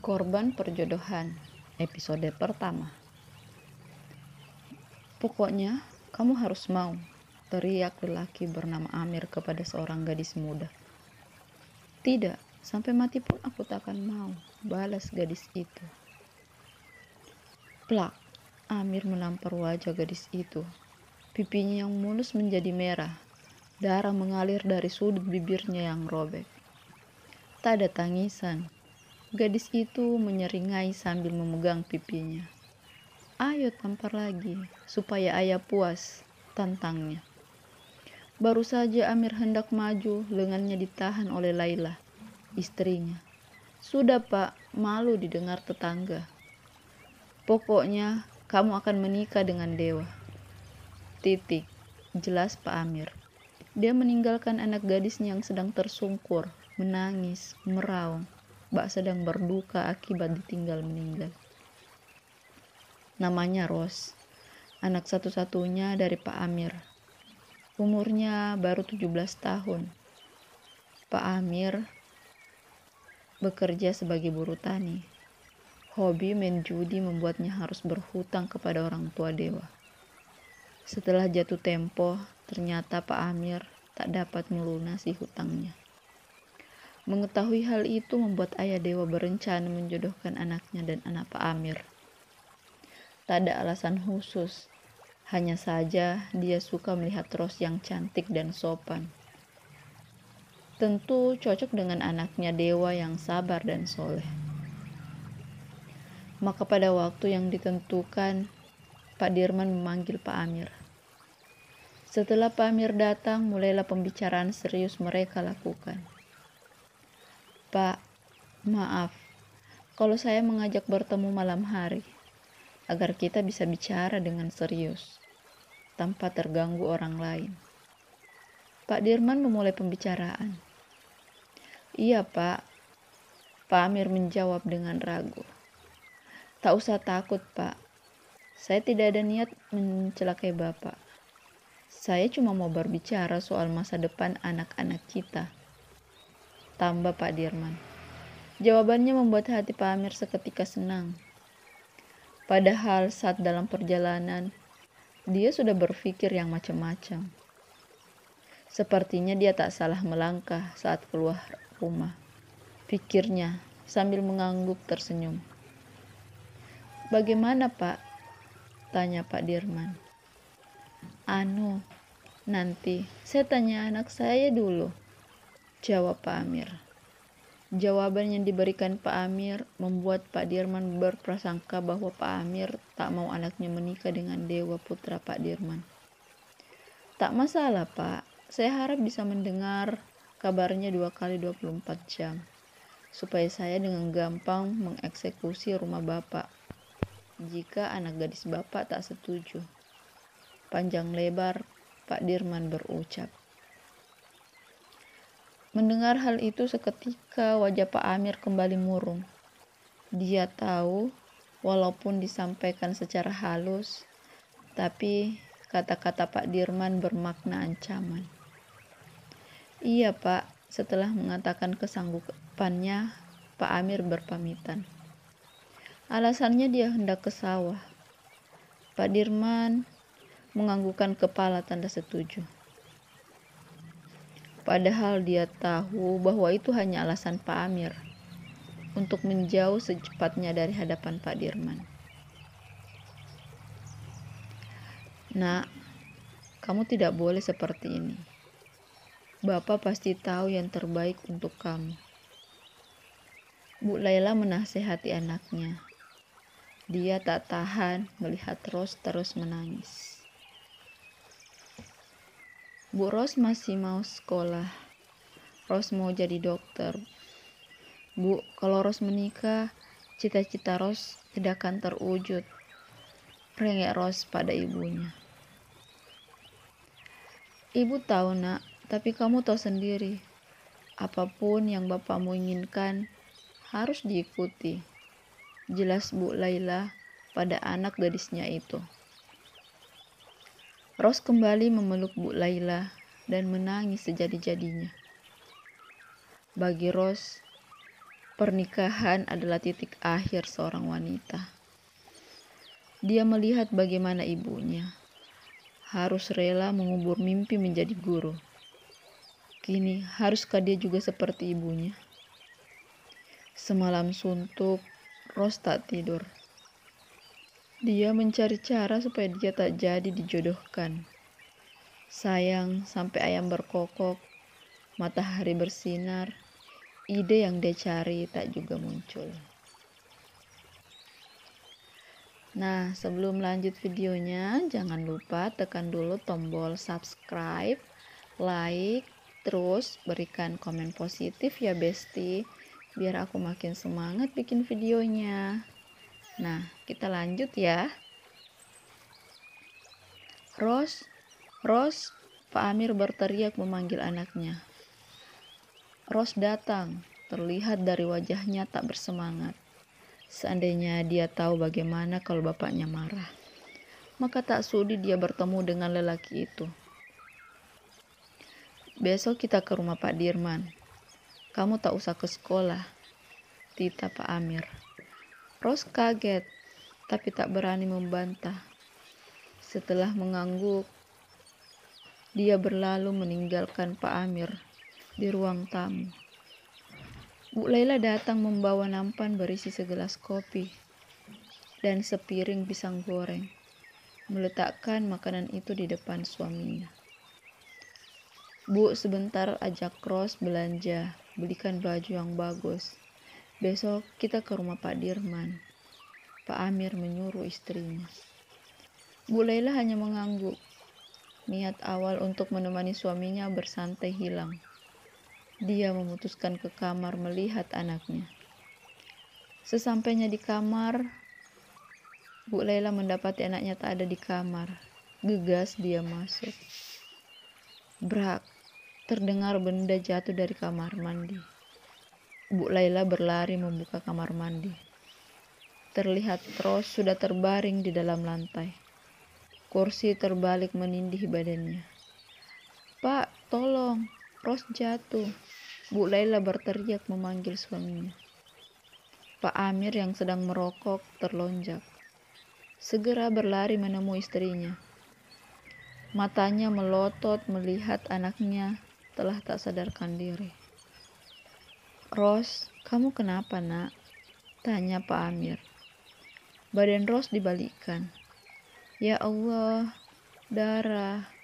Korban perjodohan, episode pertama. Pokoknya, kamu harus mau, teriak lelaki bernama Amir kepada seorang gadis muda. Tidak, sampai mati pun aku takkan mau, balas gadis itu. Plak, Amir menampar wajah gadis itu. Pipinya yang mulus menjadi merah, darah mengalir dari sudut bibirnya yang robek. Tak ada tangisan. Gadis itu menyeringai sambil memegang pipinya. Ayo tampar lagi, supaya ayah puas, tantangnya. Baru saja Amir hendak maju, lengannya ditahan oleh Laila, istrinya. Sudah pak, malu didengar tetangga. Pokoknya kamu akan menikah dengan dewa. Titik, jelas Pak Amir. Dia meninggalkan anak gadisnya yang sedang tersungkur, menangis, meraung. Bak sedang berduka akibat ditinggal meninggal. Namanya Ros, anak satu-satunya dari Pak Amir. Umurnya baru 17 tahun. Pak Amir bekerja sebagai buruh tani. Hobi main judi membuatnya harus berhutang kepada orang tua dewa. Setelah jatuh tempo, ternyata Pak Amir tak dapat melunasi hutangnya. Mengetahui hal itu membuat ayah dewa berencana menjodohkan anaknya dan anak Pak Amir. Tak ada alasan khusus, hanya saja dia suka melihat Ros yang cantik dan sopan. Tentu cocok dengan anaknya dewa yang sabar dan soleh. Maka pada waktu yang ditentukan, Pak Dirman memanggil Pak Amir. Setelah Pak Amir datang, mulailah pembicaraan serius mereka lakukan. Pak, maaf, kalau saya mengajak bertemu malam hari, agar kita bisa bicara dengan serius, tanpa terganggu orang lain. Pak Dirman memulai pembicaraan. Iya pak, Pak Amir menjawab dengan ragu. Tak usah takut pak, saya tidak ada niat mencelakai bapak. Saya cuma mau berbicara soal masa depan anak-anak kita. Tambah Pak Dirman. Jawabannya membuat hati Pak Amir seketika senang. Padahal saat dalam perjalanan, dia sudah berpikir yang macam-macam. Sepertinya dia tak salah melangkah saat keluar rumah. Pikirnya sambil mengangguk tersenyum. Bagaimana Pak? Tanya Pak Dirman. Nanti saya tanya anak saya dulu. Jawab Pak Amir. Jawaban yang diberikan Pak Amir membuat Pak Dirman berprasangka bahwa Pak Amir tak mau anaknya menikah dengan dewa putra Pak Dirman. Tak masalah Pak, saya harap bisa mendengar kabarnya 2 kali 24 jam. Supaya saya dengan gampang mengeksekusi rumah Bapak. Jika anak gadis Bapak tak setuju. Panjang lebar Pak Dirman berucap. Mendengar hal itu seketika wajah Pak Amir kembali murung. Dia tahu walaupun disampaikan secara halus, tapi kata-kata Pak Dirman bermakna ancaman. Iya Pak, setelah mengatakan kesanggupannya, Pak Amir berpamitan. Alasannya dia hendak ke sawah. Pak Dirman menganggukkan kepala tanda setuju. Padahal dia tahu bahwa itu hanya alasan Pak Amir untuk menjauh secepatnya dari hadapan Pak Dirman. Nak, kamu tidak boleh seperti ini. Bapak pasti tahu yang terbaik untuk kamu. Bu Laila menasehati anaknya. Dia tak tahan melihat Ros terus menangis. Bu Ros masih mau sekolah. Ros mau jadi dokter. Bu, kalau Ros menikah, cita-cita Ros tidak akan terwujud. Rengek Ros pada ibunya. Ibu tahu nak, tapi kamu tahu sendiri. Apapun yang bapakmu inginkan harus diikuti. Jelas Bu Laila pada anak gadisnya itu. Ros kembali memeluk Bu Laila dan menangis sejadi-jadinya. Bagi Ros, Pernikahan adalah titik akhir seorang wanita. Dia melihat bagaimana ibunya harus rela mengubur mimpi menjadi guru. Kini, haruskah dia juga seperti ibunya? Semalam suntuk, Rose tak tidur. Dia mencari cara supaya dia tak jadi dijodohkan. Sayang, sampai ayam berkokok, matahari bersinar, ide yang dia cari tak juga muncul. Nah, sebelum lanjut videonya, jangan lupa tekan dulu tombol subscribe, like, terus berikan komen positif ya besti, biar aku makin semangat bikin videonya. Nah, kita lanjut ya. Rose, Pak Amir berteriak memanggil anaknya. Rose datang, terlihat dari wajahnya tak bersemangat. Seandainya dia tahu bagaimana kalau bapaknya marah, maka tak sudi dia bertemu dengan lelaki itu. Besok kita ke rumah Pak Dirman. Kamu tak usah ke sekolah, titah Pak Amir. Rose kaget, tapi tak berani membantah. Setelah mengangguk, dia berlalu meninggalkan Pak Amir di ruang tamu. Bu Laila datang membawa nampan berisi segelas kopi dan sepiring pisang goreng, meletakkan makanan itu di depan suaminya. Bu, sebentar ajak Rose belanja, belikan baju yang bagus. Besok kita ke rumah Pak Dirman, Pak Amir menyuruh istrinya. Bu Laila hanya mengangguk. Niat awal untuk menemani suaminya bersantai hilang. Dia memutuskan ke kamar melihat anaknya. Sesampainya di kamar, Bu Laila mendapati anaknya tak ada di kamar. Gegas dia masuk. Brak, terdengar benda jatuh dari kamar mandi. Bu Laila berlari membuka kamar mandi. Terlihat Rose sudah terbaring di dalam lantai. Kursi terbalik menindih badannya. Pak, tolong, Rose jatuh. Bu Laila berteriak memanggil suaminya. Pak Amir yang sedang merokok terlonjak. Segera berlari menemui istrinya. Matanya melotot melihat anaknya telah tak sadarkan diri. Rose, kamu kenapa nak? Tanya Pak Amir. Badan Rose dibalikkan. Ya Allah, darah.